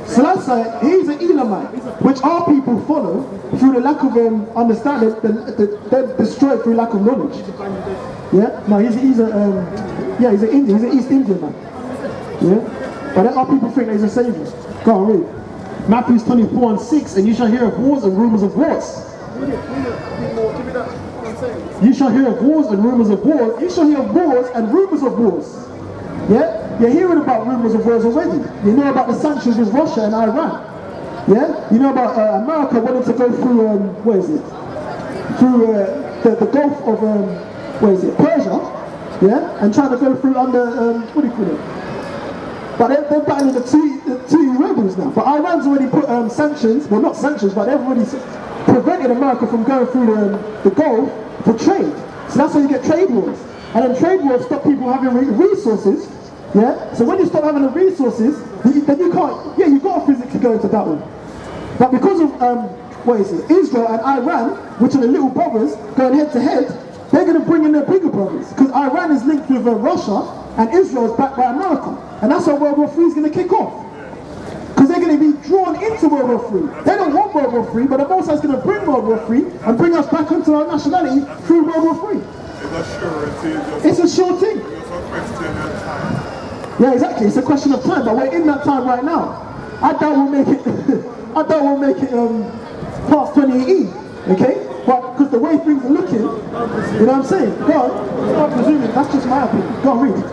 Selassie, he's an Elamite, which our people follow through the lack of understanding. They're destroyed through lack of knowledge. Yeah, no, he's an Indian. He's an East Indian man. Yeah, but our people think he's a savior. Go on, read. Matthew 24:6, and you shall hear of wars and rumors of wars. You shall hear of wars and rumors of wars. You shall hear of wars and rumors of wars. Yeah? You're hearing about rumors of wars already. You know about the sanctions with Russia and Iran. Yeah? You know about America wanting to go through, where is it? Through the Gulf of, where is it? Persia. Yeah? And trying to go through under, what do you call it? But they're battling the two rebels now. But Iran's already put sanctions, well not sanctions, but they've already prevented America from going through the Gulf for trade. So that's how you get trade wars. And then trade wars stop people having resources. Yeah? So when you stop having the resources, then you can't, yeah, you've got to physically go into battle. But because of, what is it, Israel and Iran, which are the little brothers, going head to head, they're going to bring in their bigger brothers. Because Iran is linked with Russia, and Israel is backed by America. And that's how World War III is going to kick off. Because they're going to be drawn into World War III. They don't want World War III, but the Most High is going to bring World War III and bring us back into our nationality through World War III. It's a sure thing. Yeah, exactly. It's a question of time, but we're in that time right now. I doubt we'll make it. I doubt we'll make it past 2018. Okay, but because the way things are looking, you know what I'm saying? Go on. I'm presuming that's just my opinion. Go on, read.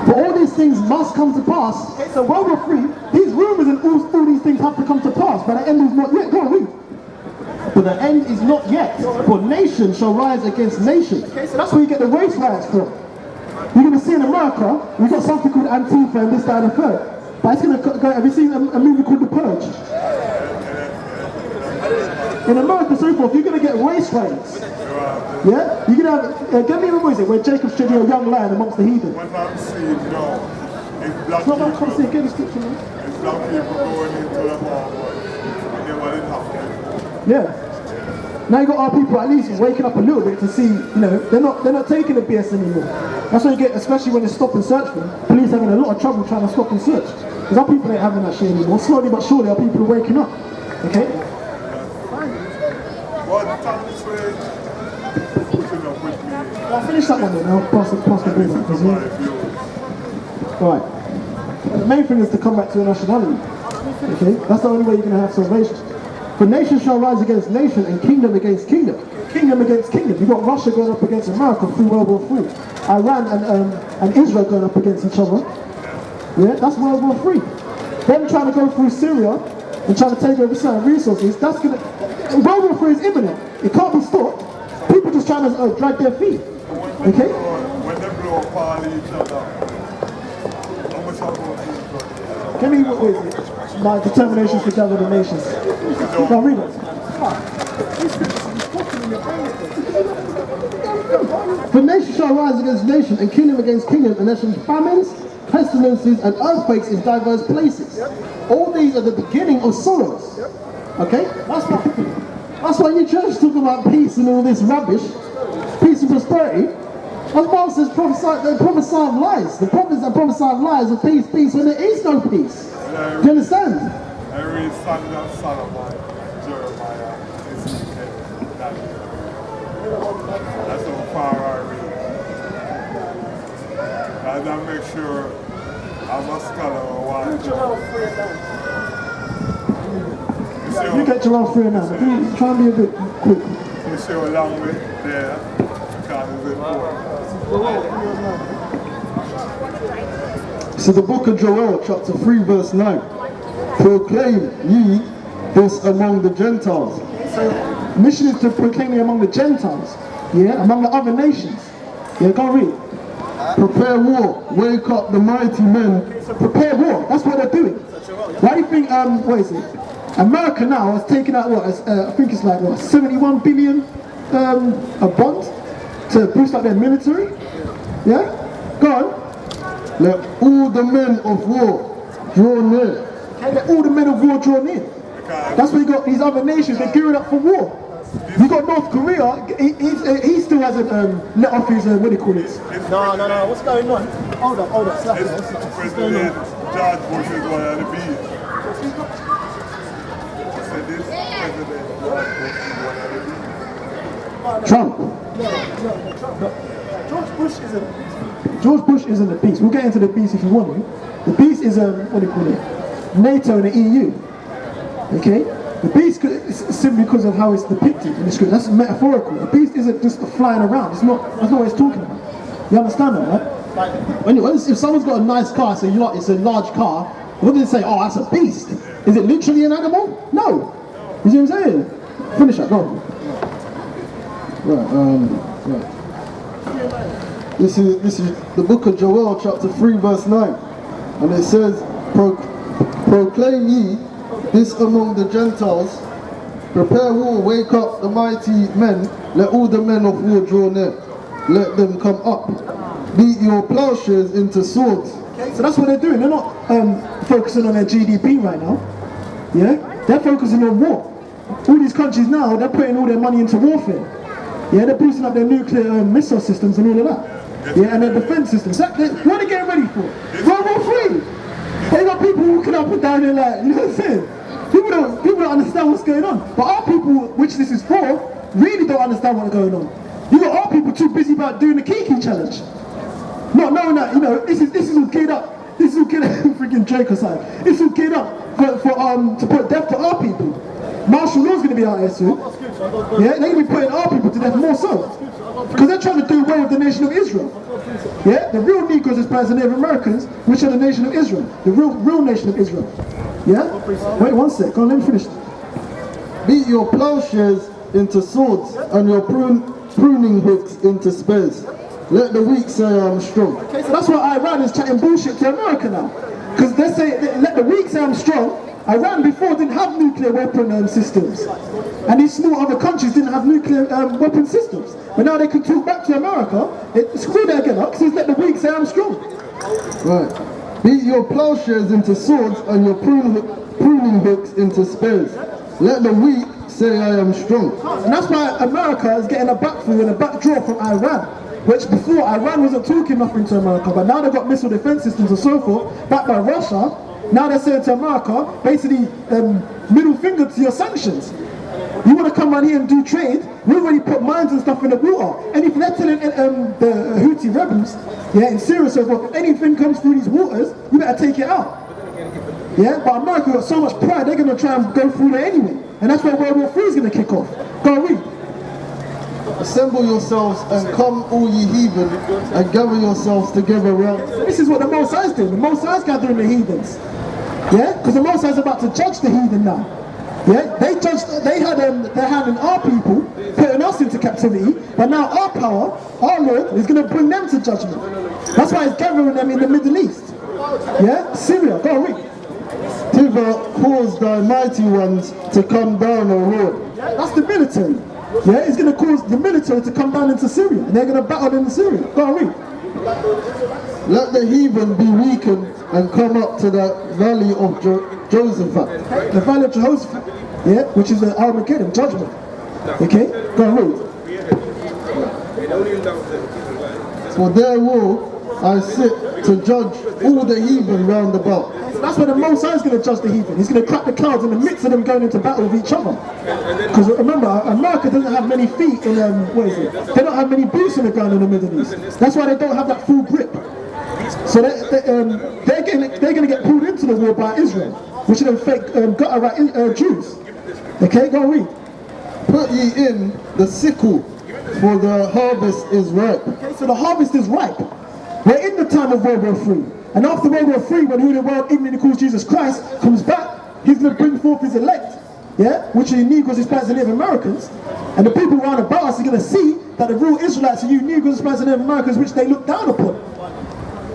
But all these things must come to pass. Okay, so World War III, these rumors and all these things have to come to pass, but the end is not yet. Go on, read. But the end is not yet, for nation shall rise against nation. Okay, so that's where you get the race riots from. You're going to see in America, we've got something called Antifa and this, that, and the third. But it's going to go, have you seen a movie called The Purge? In America, so forth, you're going to get race riots. Yeah? You're going to have, get me a what is it, where Jacob stood here, a young lion amongst the heathen. What I'm seeing now, if black it's not about come see, get the scripture, man. If black people going into the market, they want it happen. Yeah. Now you got our people at least waking up a little bit to see, you know, they're not taking the BS anymore. That's what you get, especially when they stop and search for them. Police having a lot of trouble trying to stop and search. Because our people ain't having that shit anymore. Slowly but surely our people are waking up. Okay? I'll finish that one then, I'll pass the ball back. Alright. The main thing is to come back to your nationality. Okay? That's the only way you're going to have salvation. For nation shall rise against nation and kingdom against kingdom. Kingdom against kingdom. You've got Russia going up against America through World War III. Iran and Israel going up against each other. Yeah, that's World War III. Them trying to go through Syria and trying to take over certain resources, that's going to... World War III is imminent. It can't be stopped. People just trying to drag their feet. Okay? When they blow apart each other, how much are those? Give me what is it? My determination to gather the nations. Now read it. For nation shall rise against nation, and kingdom against kingdom, and there shall be famines, pestilences, and earthquakes in diverse places. All these are the beginning of sorrows. Okay? That's why your church talk about peace and all this rubbish, peace and prosperity. As Paul says, they prophesy of lies. The prophets that prophesy of lies of peace, peace, when there is no peace. Do you understand? I read Song of Solomon, Jeremiah, Ezekiel, Daniel. That's how far I read. And I make sure I'm a scholar or one. You get your own free now, but try and be a bit quick. You see how long way there, because it's important. So the book of Joel, chapter 3, verse 9. Proclaim ye this among the Gentiles. So mission is to proclaim it among the Gentiles, yeah, among the other nations. Yeah, go read. Prepare war, wake up the mighty men. So prepare war, that's what they're doing. Why do you think, what is it? America now has taken out what, I think it's like what, 71 billion a bond to boost up their military? Yeah? Go on. Let all the men of war draw near. And let all the men of war draw near. That's why you got these other nations, they're gearing up for war. You got North Korea, he still hasn't let off his, what do you call it? No, what's going on? Hold up, slack It's there. What's President going on? George Bush is one of the bees. I said this President George Bush is one of the bees. Trump. No. George Bush isn't the beast. We'll get into the beast if you want to. The beast is, what do you call it? NATO and the EU. Okay? The beast is simply because of how it's depicted in the script. That's metaphorical. The beast isn't just flying around. That's not what it's talking about. You understand that, right? If someone's got a nice car, so it's a large car, what do they say? Oh, that's a beast. Is it literally an animal? No. You see what I'm saying? Finish that, go on. Right. This is the book of Joel, chapter 3, verse 9. And it says, Proclaim ye this among the Gentiles, prepare war, wake up the mighty men, let all the men of war draw near, let them come up, beat your plowshares into swords. Okay, so that's what they're doing. They're not focusing on their GDP right now. Yeah, they're focusing on war. All these countries now, they're putting all their money into warfare. Yeah, they're boosting up their nuclear missile systems and all of that. Yeah, and their defense systems. What are they getting ready for? World War III. They got people walking up and down there like, you know what I'm saying? People don't understand what's going on. But our people, which this is for, really don't understand what's going on. You got our people too busy about doing the Kiki challenge. Not knowing that, this is all geared up. This is all geared up, freaking Drake or something. This is all geared up to put death to our people. Martial law's going to be out here soon. Yeah, they're going to be putting our people to death more so. Because they're trying to do away with the nation of Israel. Yeah, the real Negroes is the Native Americans, which are the nation of Israel. The real nation of Israel. Yeah? Wait one sec, go on, let me finish. Beat your plowshares into swords and your pruning hooks into spears. Let the weak say I am strong. Okay, so that's why Iran is chatting bullshit to America now. Because they say, let the weak say I'm strong. Iran before didn't have nuclear weapon systems. And these small other countries didn't have nuclear weapon systems. But now they can talk back to America. Screw that again up, because let the weak say I'm strong. Right. Beat your plowshares into swords and your pruning hooks into spears. Let the weak say I am strong. And that's why America is getting a backfall and a backdraw from Iran. Which before, Iran wasn't talking nothing to America, but now they've got missile defense systems and so forth, backed by Russia. Now they're saying to America, basically, middle finger to your sanctions. You want to come around here and do trade? We already put mines and stuff in the water. And if they're telling the Houthi rebels, yeah, in Syria, so forth, if anything comes through these waters, you better take it out. Yeah, but America got so much pride, they're going to try and go through there anyway. And that's where World War III is going to kick off. Go on, read. Assemble yourselves and come, all ye heathen, and gather yourselves together round. This is what the Most High is doing. The Most High is gathering the heathens. Yeah, because the Most High is about to judge the heathen now. Yeah, they had their hand in our people, putting us into captivity, but now our power, our Lord, is going to bring them to judgment. That's why he's gathering them in the Middle East. Yeah, Syria, go on, read. Thither cause thy mighty ones to come down, O Lord. That's the military. Yeah, it's going to cause the military to come down into Syria, and they're going to battle in Syria. Go on, read. Let the heathen be weakened and come up to the valley of Jehoshaphat. The valley of Jehoshaphat, yeah, which is the Armageddon, judgment. Okay, go on, read. For there will I sit to judge all the heathen round about. That's where the Most High is going to judge the heathen. He's going to crack the clouds in the midst of them going into battle with each other. Because remember, America doesn't have many feet in, they don't have many boots on the ground in the Middle East. That's why they don't have that full grip. So they're going to get pulled into the war by Israel, which are them fake gutter Jews. Okay, go on, read. Put ye in the sickle, for the harvest is ripe. Okay, so the harvest is ripe. We're in the time of World War III. And after World War III, when who the world ignorantly calls Jesus Christ comes back, he's going to bring forth his elect, yeah, which are the Negroes, Hispanics, and Native Americans. And the people around about us are going to see that the real Israelites are you Negroes, Hispanics, and Native Americans, which they look down upon.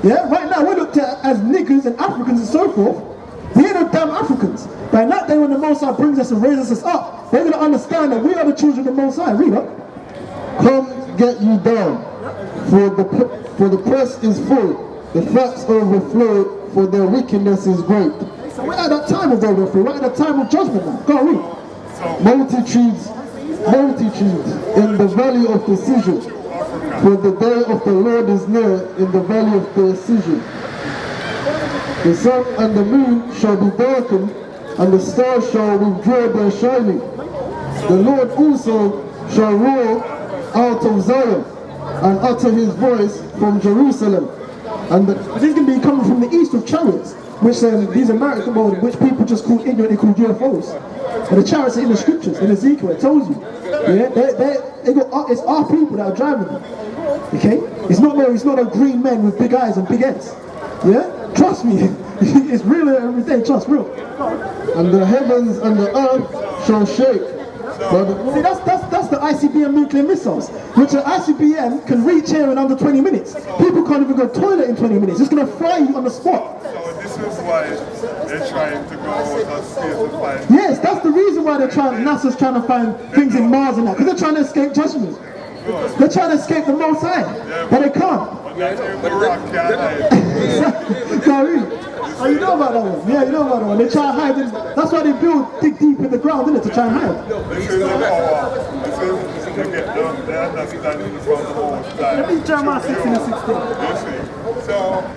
Yeah, right now we're looked at as niggers and Africans and so forth. We ain't no damn Africans. But in that day when the Most High brings us and raises us up, they're going to understand that we are the children of the Most High. Read up. Come, get you down, for the press is full. The facts overflow, for their wickedness is great. So we're at that time of World War III. We're at that time of judgment now. Go on, read. Multitudes multitudes in the valley of decision. For the day of the Lord is near in the valley of decision. The sun and the moon shall be darkened, and the stars shall withdraw their shining. The Lord also shall roar out of Zion, and utter his voice from Jerusalem. And This is going to be coming from the east with chariots, which these American ones, which people just call ignorant, they call UFOs. And the chariots are in the scriptures, in Ezekiel, it tells you. Yeah, it's our people that are driving them. Okay? It's not no green men with big eyes and big heads. Yeah? Trust me, it's real every day, trust, real. and the heavens and the earth shall shake. But See, that's the ICBM nuclear missiles, which an ICBM can reach here in under 20 minutes. People can't even go to the toilet in 20 minutes. It's going to fry you on the spot. So this is why they're trying to go out of space to find. Yes, that's the reason why NASA's trying to find things in Mars and that, because they're trying to escape judgment. They're trying to escape the Most High, but they can't. But that's where the rock can't hide. No, really. Oh, you know about that one? Yeah, you know about that one. They try and hide it. That's why they dig deep in the ground, isn't it, to try and hide. This is the power. This is to get the understanding from the whole time. Read Jeremiah 16 and 16. You see? So,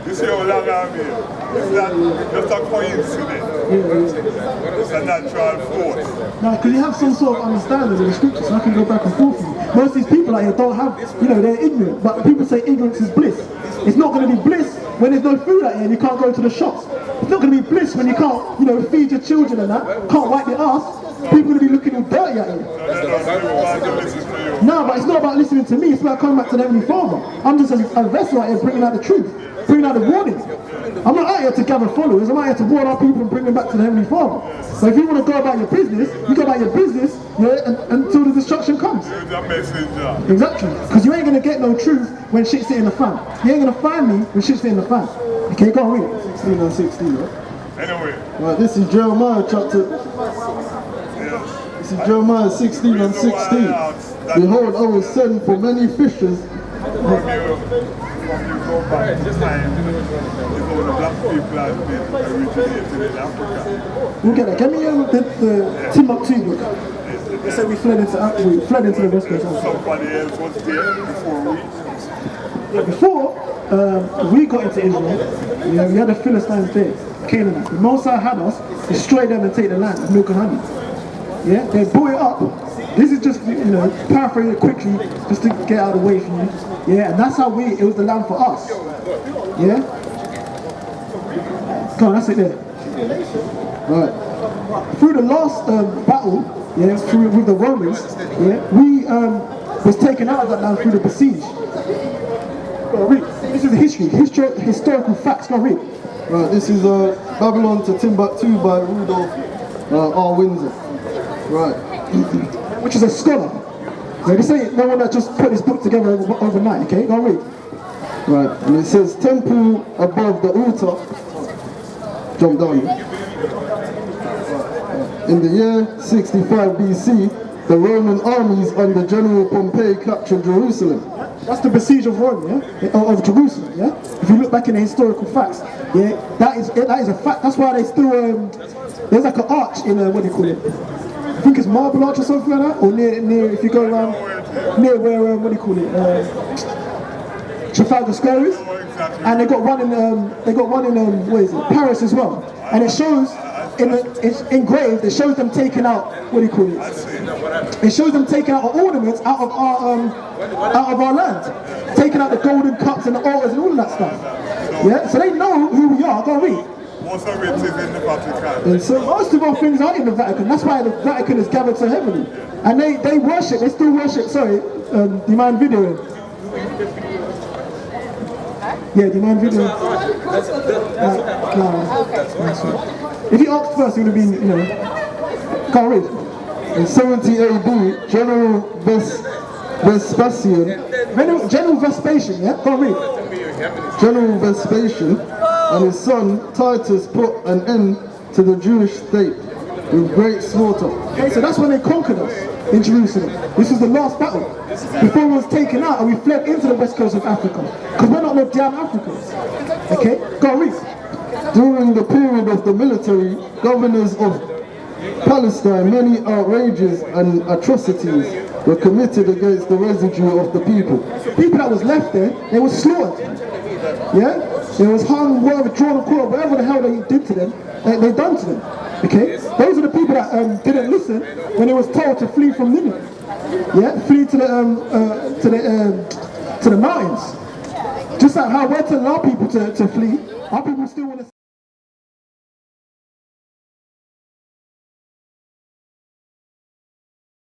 you see how long I'm here? It's not just a coincidence. It's a natural force. Now, because you have some sort of understanding of the scriptures, so I can go back and forth with you. Most of these people out here don't have, they're ignorant, but people say ignorance is bliss. It's not going to be bliss when there's no food out here and you can't go to the shops. It's not going to be bliss when you can't, feed your children and that, can't wipe your ass. People are going to be looking all dirty at you. So they don't want to listen to you. No, but it's not about listening to me, it's about coming back to the Heavenly Father. I'm just a vessel out here bringing out the truth, bringing out the warning. I'm not out here to gather followers, I'm out here to warn our people and bring them back to the Heavenly Father. So if you want to go about your business, you go about your business until the destruction comes. You're the messenger. Exactly, because you ain't going to get no truth when shit's hitting the fan. You ain't going to find me when shit's hitting the fan. Okay, go on, read it. 16 and 16, right? Anyway, Right, this is Jeremiah chapter. This is Jeremiah 16 and 16. Behold, I will send for many fishers. from you go back to time, it's all the black people have been originated in Africa. We'll get that. Get me the Timbuktu book. They said we fled into the West Coast. Somebody else was there before we. Yeah, before we got into Israel, we had the Philistines there, Canaanites. The Most High had us destroy them and take the land of milk and honey. Yeah, they blew it up. This is just, paraphrasing it quickly, just to get out of the way from you. Yeah, and that's how it was the land for us. Yeah? Go on, that's it there. Right. Through the last battle, with the Romans, we was taken out of that land through the besiege. Go read. This is historical facts. Go read. Right, this is Babylon to Timbuktu by Rudolph R. Windsor. Right. Which is a scholar. Yeah, this ain't no one that just put this book together overnight. Okay, go read. Right, and it says temple above the altar. Jump down. In the year 65 BC, the Roman armies under General Pompey captured Jerusalem. That's the besiege of Rome, of Jerusalem, yeah. If you look back in the historical facts, that is a fact. That's why they still there's like an arch in what do you call it? I think it's Marble Arch or something like that, or near if you go around near where what do you call it? Trafalgar Square is, and they got one in where is it? Paris as well, and it shows. It's engraved. It shows them taking out what do you call it? It shows them taking out ornaments out of our land, taking out the golden cups and the altars and all of that stuff. Yeah, so they know who we are. Go read. Most of it is in the Vatican. And so most of our things are in the Vatican. That's why the Vatican is gathered so heavily, and they worship. They still worship. Sorry, do you mind videoing? Yeah, do you mind videoing? No. If you asked first, it would have been, can't read. In 70 AD, General Vespasian, General Vespasian, yeah? Can't read. General Vespasian and his son Titus put an end to the Jewish state with great slaughter. Okay, so that's when they conquered us in Jerusalem. This was the last battle. Before we was taken out and we fled into the west coast of Africa. Because we're not no damn Africans. Okay, go read. During the period of the military governors of Palestine, many outrages and atrocities were committed against the residue of the people. People that was left there, they were slaughtered. Yeah? They was hung, whatever, drawn and quartered, whatever the hell they did to them, they done to them. Okay? Those are the people that didn't listen when they was told to flee from Nineveh. Yeah? Flee to the mountains. Just like how we're telling our people to flee, our people still want to